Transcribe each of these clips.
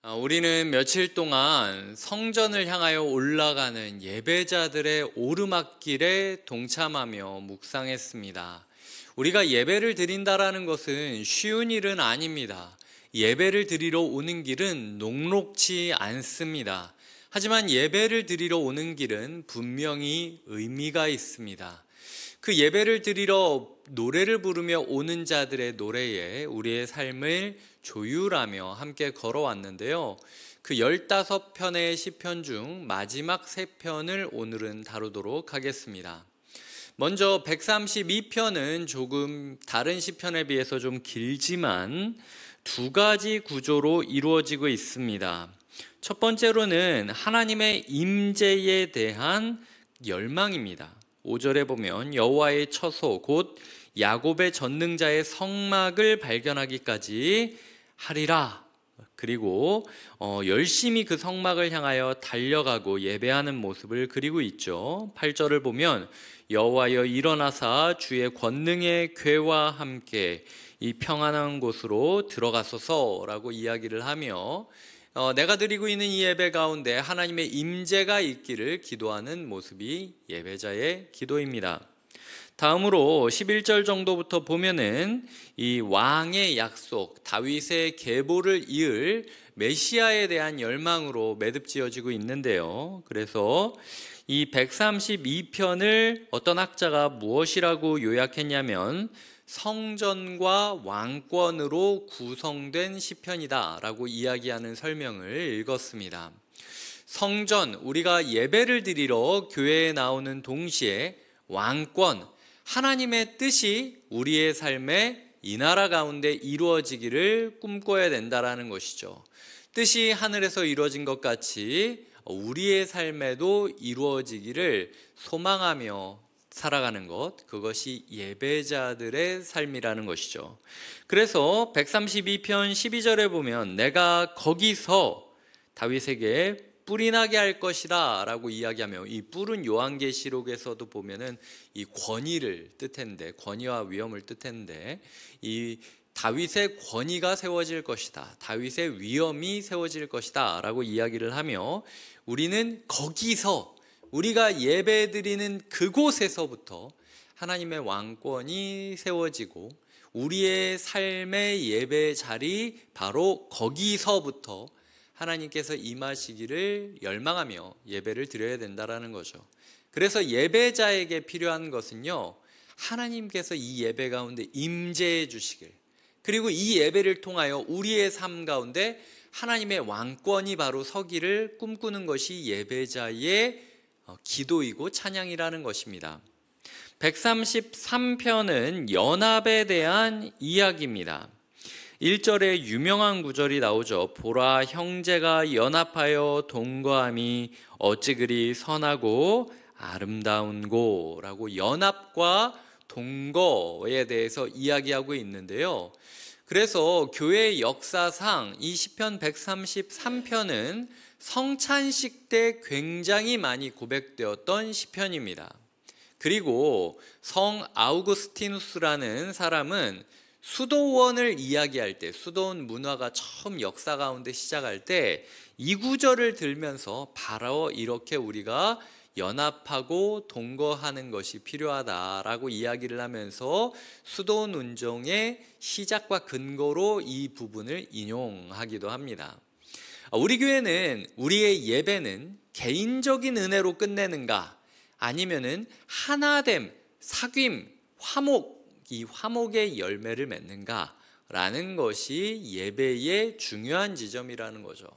우리는 며칠 동안 성전을 향하여 올라가는 예배자들의 오르막길에 동참하며 묵상했습니다. 우리가 예배를 드린다라는 것은 쉬운 일은 아닙니다. 예배를 드리러 오는 길은 녹록지 않습니다. 하지만 예배를 드리러 오는 길은 분명히 의미가 있습니다. 그 예배를 드리러 노래를 부르며 오는 자들의 노래에 우리의 삶을 조율하며 함께 걸어왔는데요. 그 15편의 시편 중 마지막 3편을 오늘은 다루도록 하겠습니다. 먼저 132편은 조금 다른 시편에 비해서 좀 길지만 두 가지 구조로 이루어지고 있습니다. 첫 번째로는 하나님의 임재에 대한 열망입니다. 5절에 보면 여호와의 처소 곧 야곱의 전능자의 성막을 발견하기까지 하리라. 그리고 열심히 그 성막을 향하여 달려가고 예배하는 모습을 그리고 있죠. 8절을 보면 여호와여 일어나사 주의 권능의 궤와 함께 이 평안한 곳으로 들어가소서라고 이야기를 하며 내가 드리고 있는 이 예배 가운데 하나님의 임재가 있기를 기도하는 모습이 예배자의 기도입니다. 다음으로 11절 정도부터 보면은 이 왕의 약속, 다윗의 계보를 이을 메시아에 대한 열망으로 매듭지어지고 있는데요. 그래서 이 132편을 어떤 학자가 무엇이라고 요약했냐면 성전과 왕권으로 구성된 시편이다라고 이야기하는 설명을 읽었습니다. 성전, 우리가 예배를 드리러 교회에 나오는 동시에 왕권, 하나님의 뜻이 우리의 삶에 이 나라 가운데 이루어지기를 꿈꿔야 된다라는 것이죠. 뜻이 하늘에서 이루어진 것 같이 우리의 삶에도 이루어지기를 소망하며 살아가는 것, 그것이 예배자들의 삶이라는 것이죠. 그래서 132편 12절에 보면 내가 거기서 다윗에게 뿔이 나게 할 것이다 라고 이야기하며, 이 뿔은 요한계시록에서도 보면은 이 권위를 뜻했는데, 권위와 위엄을 뜻했는데, 이 다윗의 권위가 세워질 것이다, 다윗의 위엄이 세워질 것이다 라고 이야기를 하며, 우리는 거기서, 우리가 예배드리는 그곳에서부터 하나님의 왕권이 세워지고 우리의 삶의 예배 자리, 바로 거기서부터 하나님께서 임하시기를 열망하며 예배를 드려야 된다라는 거죠. 그래서 예배자에게 필요한 것은요, 하나님께서 이 예배 가운데 임재해 주시길, 그리고 이 예배를 통하여 우리의 삶 가운데 하나님의 왕권이 바로 서기를 꿈꾸는 것이 예배자의 기도이고 찬양이라는 것입니다. 133편은 연합에 대한 이야기입니다. 1절에 유명한 구절이 나오죠. 보라, 형제가 연합하여 동거함이 어찌 그리 선하고 아름다운고 라고 연합과 동거에 대해서 이야기하고 있는데요. 그래서 교회 역사상 이 시편 133편은 성찬식 때 굉장히 많이 고백되었던 시편입니다. 그리고 성 아우구스티누스라는 사람은 수도원을 이야기할 때, 수도원 문화가 처음 역사 가운데 시작할 때 이 구절을 들면서 바로 이렇게 우리가 연합하고 동거하는 것이 필요하다라고 이야기를 하면서 수도원 운동의 시작과 근거로 이 부분을 인용하기도 합니다. 우리 교회는, 우리의 예배는 개인적인 은혜로 끝내는가, 아니면은 하나됨, 사귐, 화목, 이 화목의 열매를 맺는가라는 것이 예배의 중요한 지점이라는 거죠.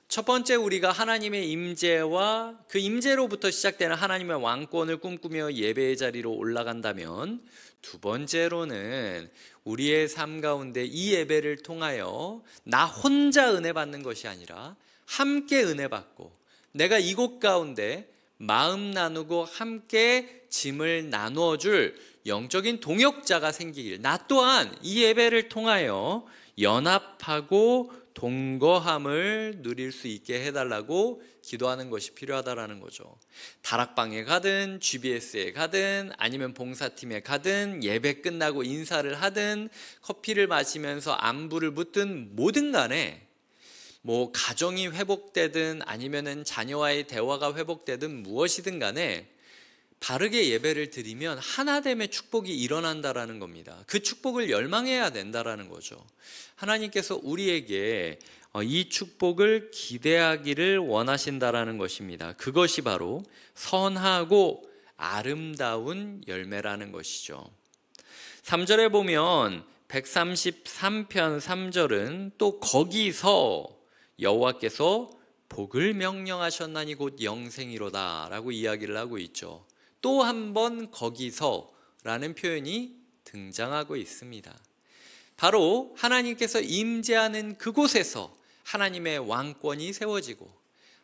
첫 번째, 우리가 하나님의 임재와 그 임재로부터 시작되는 하나님의 왕권을 꿈꾸며 예배의 자리로 올라간다면, 두 번째로는 우리의 삶 가운데 이 예배를 통하여 나 혼자 은혜 받는 것이 아니라 함께 은혜 받고, 내가 이곳 가운데 마음 나누고 함께 짐을 나누어 줄 영적인 동역자가 생기길, 나 또한 이 예배를 통하여 연합하고 동거함을 누릴 수 있게 해달라고 기도하는 것이 필요하다라는 거죠. 다락방에 가든 GBS에 가든 아니면 봉사팀에 가든 예배 끝나고 인사를 하든 커피를 마시면서 안부를 묻든 뭐든 간에 뭐 가정이 회복되든 아니면은 자녀와의 대화가 회복되든 무엇이든 간에 바르게 예배를 드리면 하나됨의 축복이 일어난다라는 겁니다. 그 축복을 열망해야 된다라는 거죠. 하나님께서 우리에게 이 축복을 기대하기를 원하신다라는 것입니다. 그것이 바로 선하고 아름다운 열매라는 것이죠. 3절에 보면 133편 3절은 또 거기서 여호와께서 복을 명령하셨나니 곧 영생이로다 라고 이야기를 하고 있죠. 또 한 번 거기서 라는 표현이 등장하고 있습니다. 바로 하나님께서 임재하는 그곳에서 하나님의 왕권이 세워지고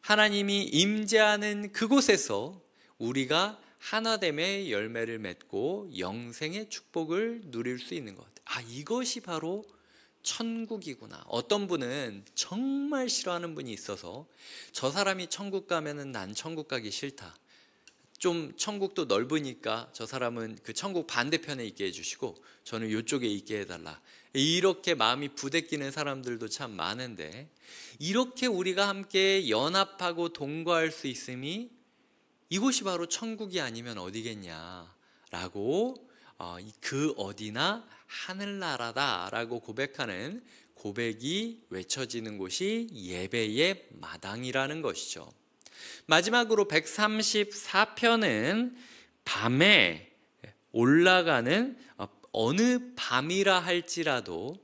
하나님이 임재하는 그곳에서 우리가 하나됨의 열매를 맺고 영생의 축복을 누릴 수 있는 것. 이것이 바로 천국이구나. 어떤 분은 정말 싫어하는 분이 있어서 저 사람이 천국 가면은 난 천국 가기 싫다. 좀 천국도 넓으니까 저 사람은 그 천국 반대편에 있게 해주시고 저는 이쪽에 있게 해달라. 이렇게 마음이 부대끼는 사람들도 참 많은데, 이렇게 우리가 함께 연합하고 동거할 수 있음이 이곳이 바로 천국이 아니면 어디겠냐라고 그 어디나 하늘나라다라고 고백하는 고백이 외쳐지는 곳이 예배의 마당이라는 것이죠. 마지막으로 134편은 밤에 올라가는 어느 밤이라 할지라도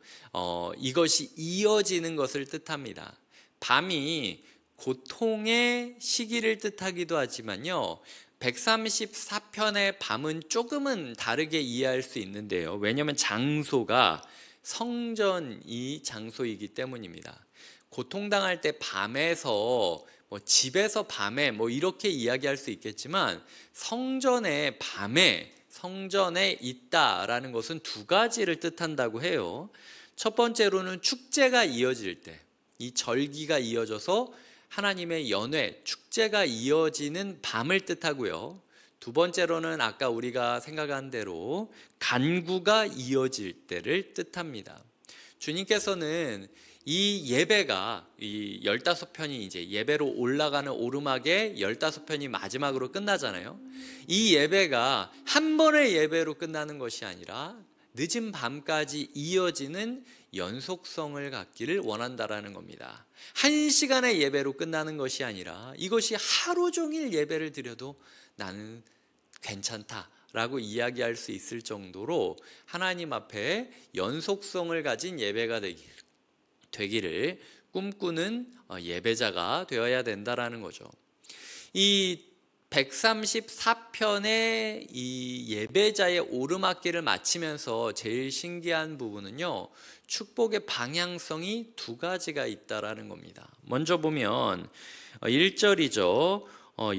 이것이 이어지는 것을 뜻합니다. 밤이 고통의 시기를 뜻하기도 하지만요, 134편의 밤은 조금은 다르게 이해할 수 있는데요. 왜냐하면 장소가 성전이 장소이기 때문입니다. 고통당할 때 밤에서 집에서 밤에 이렇게 이야기할 수 있겠지만 성전에 밤에 성전에 있다라는 것은 두 가지를 뜻한다고 해요. 첫 번째로는 축제가 이어질 때, 이 절기가 이어져서 하나님의 연회, 축제가 이어지는 밤을 뜻하고요. 두 번째로는 아까 우리가 생각한 대로 간구가 이어질 때를 뜻합니다. 주님께서는 이 예배가 이 15편이 이제 예배로 올라가는 오르막의 15편이 마지막으로 끝나잖아요. 이 예배가 한 번의 예배로 끝나는 것이 아니라 늦은 밤까지 이어지는 연속성을 갖기를 원한다라는 겁니다. 한 시간의 예배로 끝나는 것이 아니라 이것이 하루 종일 예배를 드려도 나는 괜찮다라고 이야기할 수 있을 정도로 하나님 앞에 연속성을 가진 예배가 되기를 꿈꾸는 예배자가 되어야 된다라는 거죠. 이 134편의 이 예배자의 오르막길을 마치면서 제일 신기한 부분은요, 축복의 방향성이 두 가지가 있다라는 겁니다. 먼저 보면 1절이죠.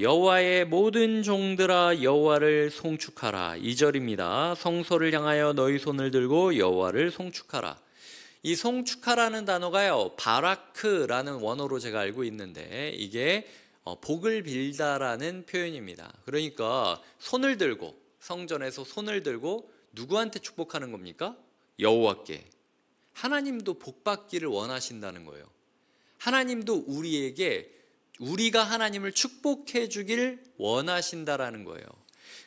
여호와의 모든 종들아 여호와를 송축하라. 2절입니다. 성소를 향하여 너희 손을 들고 여호와를 송축하라. 이 송축하라는 단어가요, 바라크라는 원어로 제가 알고 있는데 이게 복을 빌다라는 표현입니다. 그러니까 손을 들고, 성전에서 손을 들고 누구한테 축복하는 겁니까? 여호와께. 하나님도 복 받기를 원하신다는 거예요. 하나님도 우리가 하나님을 축복해 주길 원하신다라는 거예요.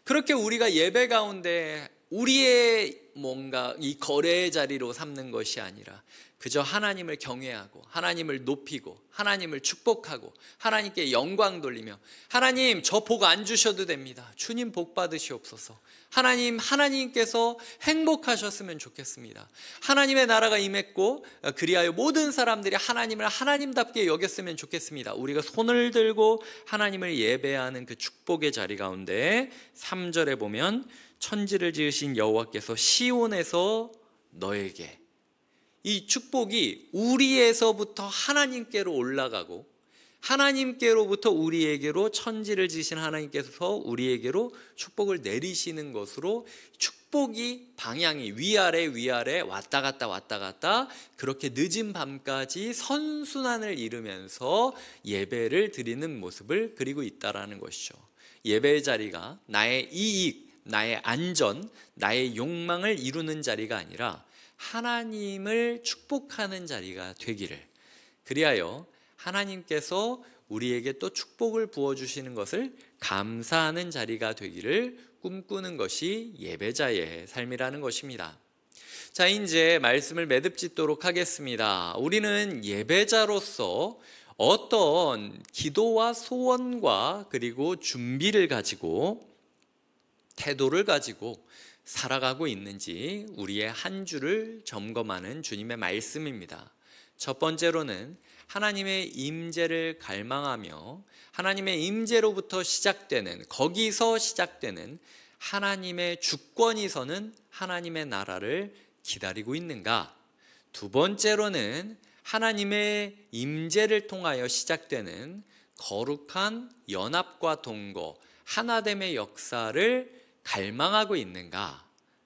그렇게 우리가 예배 가운데 우리의 뭔가 이 거래의 자리로 삼는 것이 아니라 그저 하나님을 경외하고 하나님을 높이고 하나님을 축복하고 하나님께 영광 돌리며, 하나님 저 복 안 주셔도 됩니다. 주님 복 받으시옵소서. 하나님께서 행복하셨으면 좋겠습니다. 하나님의 나라가 임했고 그리하여 모든 사람들이 하나님을 하나님답게 여겼으면 좋겠습니다. 우리가 손을 들고 하나님을 예배하는 그 축복의 자리 가운데 3절에 보면 천지를 지으신 여호와께서 시온에서 너에게, 이 축복이 우리에서부터 하나님께로 올라가고 하나님께로부터 우리에게로, 천지를 지으신 하나님께서 우리에게로 축복을 내리시는 것으로 축복이 방향이 위아래 왔다 갔다 그렇게 늦은 밤까지 선순환을 이루면서 예배를 드리는 모습을 그리고 있다라는 것이죠. 예배의 자리가 나의 이익, 나의 안전, 나의 욕망을 이루는 자리가 아니라 하나님을 축복하는 자리가 되기를, 그리하여 하나님께서 우리에게 또 축복을 부어주시는 것을 감사하는 자리가 되기를 꿈꾸는 것이 예배자의 삶이라는 것입니다. 자, 이제 말씀을 매듭짓도록 하겠습니다. 우리는 예배자로서 어떤 기도와 소원과 그리고 준비를 가지고 태도를 가지고 살아가고 있는지 우리의 한 주를 점검하는 주님의 말씀입니다. 첫 번째로는 하나님의 임재를 갈망하며 하나님의 임재로부터 시작되는, 거기서 시작되는 하나님의 주권이 서는 하나님의 나라를 기다리고 있는가? 두 번째로는 하나님의 임재를 통하여 시작되는 거룩한 연합과 동거, 하나됨의 역사를 갈망하고 있는가?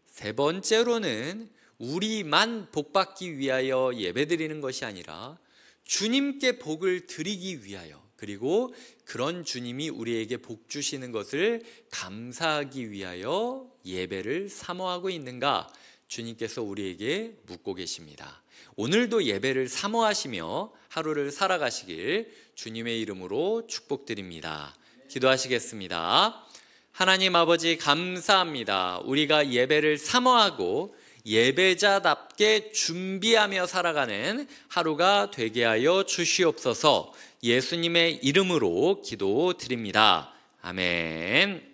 세 번째로는 우리만 복받기 위하여 예배드리는 것이 아니라 주님께 복을 드리기 위하여, 그리고 그런 주님이 우리에게 복 주시는 것을 감사하기 위하여 예배를 사모하고 있는가? 주님께서 우리에게 묻고 계십니다. 오늘도 예배를 사모하시며 하루를 살아가시길 주님의 이름으로 축복드립니다. 기도하시겠습니다. 하나님 아버지, 감사합니다. 우리가 예배를 사모하고 예배자답게 준비하며 살아가는 하루가 되게 하여 주시옵소서. 예수님의 이름으로 기도드립니다. 아멘.